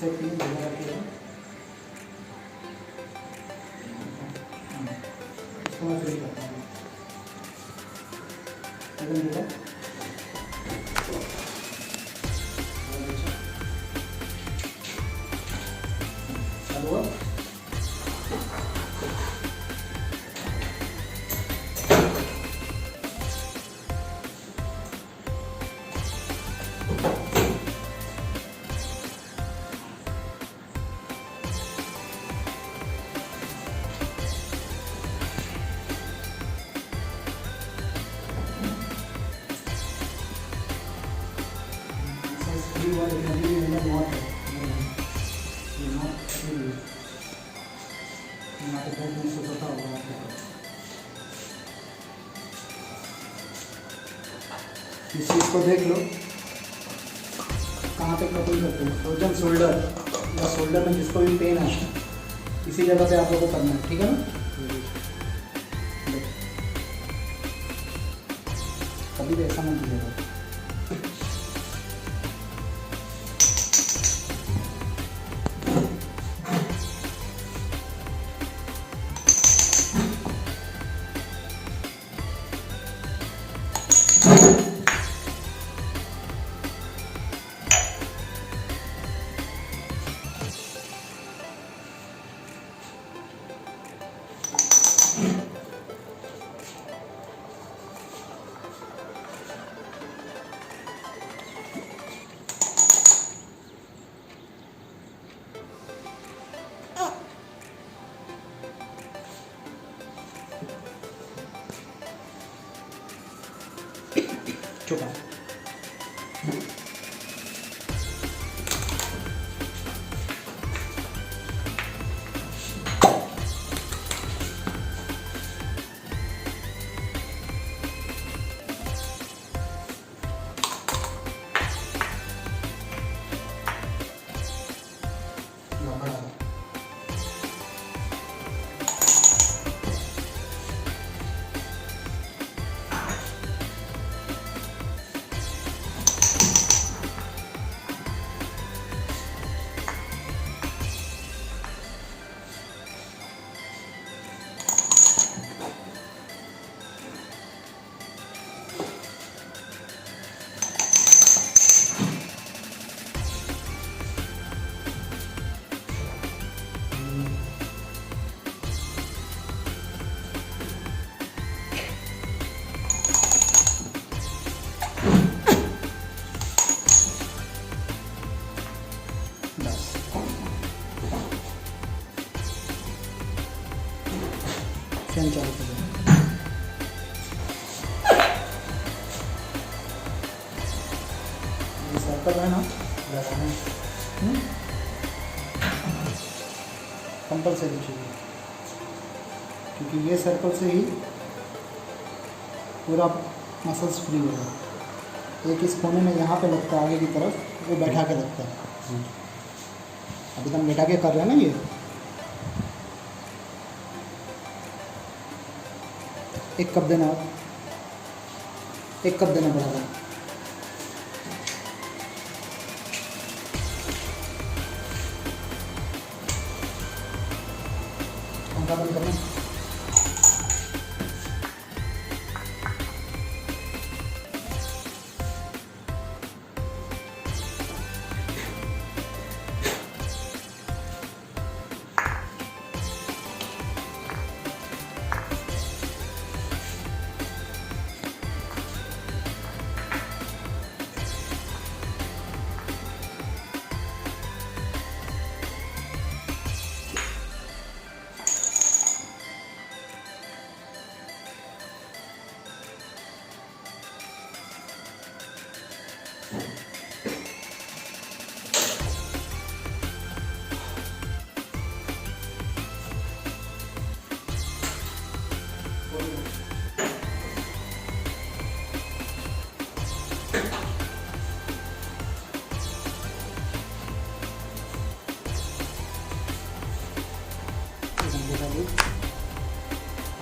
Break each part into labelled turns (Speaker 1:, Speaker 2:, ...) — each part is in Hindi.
Speaker 1: सेटिंग ढीला रखिएगा। इसको मैं फ्री करता हूँ। ढीला चालू हुआ। इस चीज़ को देख लो कहाँ पे कपल करते हैं। फ्रोजन शोल्डर या शोल्डर में जिसको भी पेन है इसी जगह पे आप लोगों को करना है, ठीक है ना। कभी भी ऐसा मत कीजिएगा। चुका फैन चालू कर दो। ये सर्कल है ना कंपल्सरी चाहिए, क्योंकि ये सर्कल से ही पूरा मसल्स फ्री होगा। एक इस कोने में यहाँ पे लगता है आगे की तरफ, वो बैठा के लगता है। अभी तो हम बैठा के कर रहे हैं ना। ये एक कप देना, एक कप देना बराबर। पंखा बंद करना।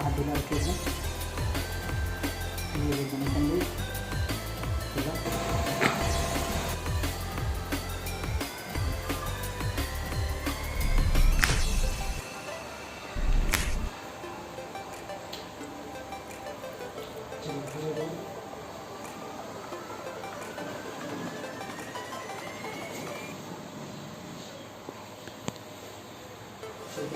Speaker 1: हाथ ढीला रखिएगा। ये देखिए ये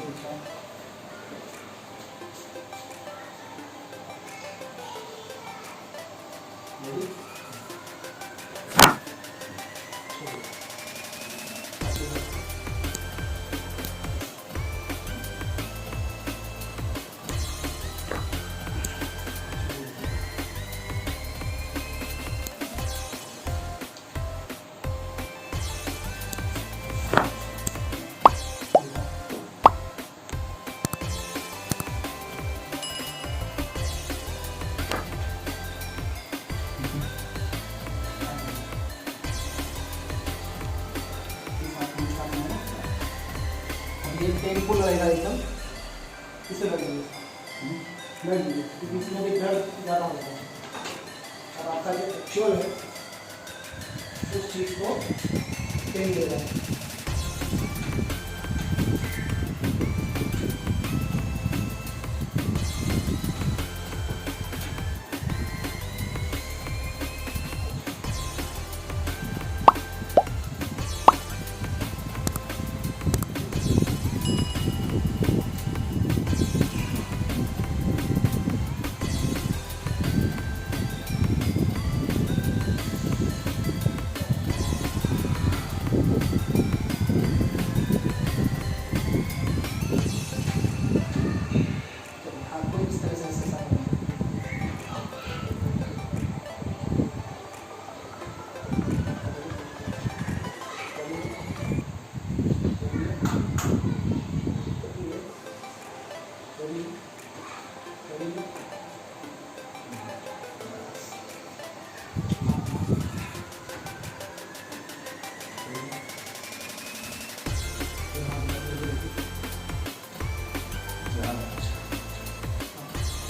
Speaker 1: पेनफुल रहेगा एकदम, इसे लगेगा ब्लड लीजिए क्योंकि इसमें भी ब्लड ज़्यादा होता है। और आपका जो एक्चुअल है उस चीज़ को पेन देगा।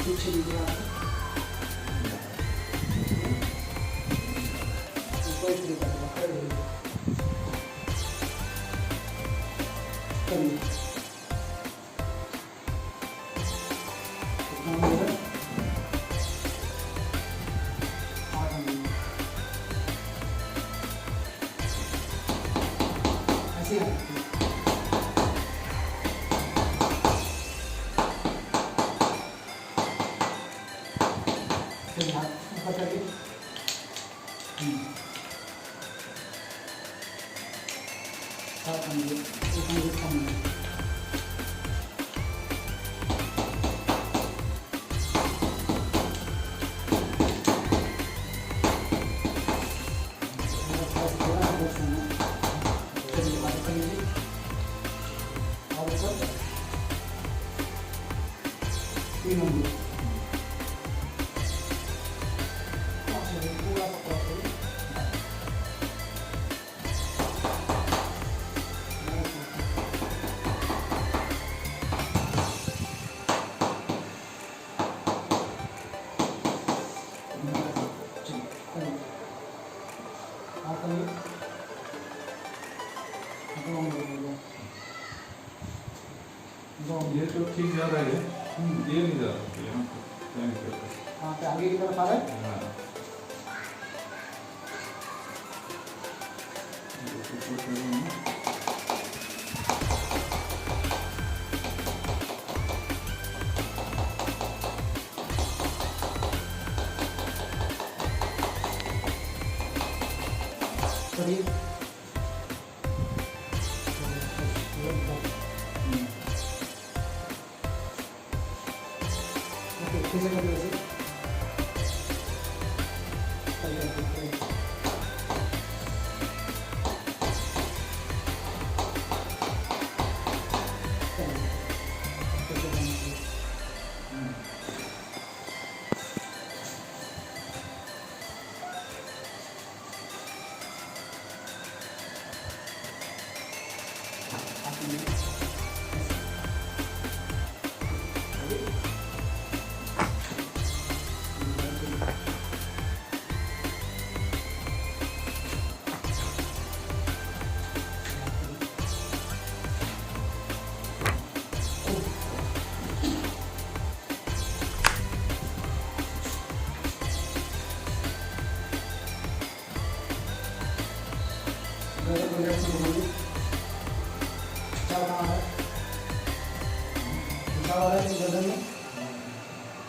Speaker 1: पीछे लीजिए आप कोई तरीका करिए ऐसे ही
Speaker 2: ये तो ठीक जा रहा है, ये नहीं जा रहा यहाँ पे
Speaker 1: हाँ पे आगे की तरफ आ रहा है।
Speaker 2: हाँ
Speaker 1: करिए फिर से करिए ऐसे क्या कहाँ है पीछा वाला है गर्दन में,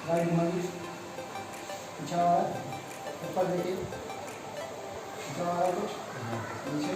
Speaker 1: राइट घुमाइए, पीछा वाला ऊपर देखिए, पीछा वाला कुछ नीचे,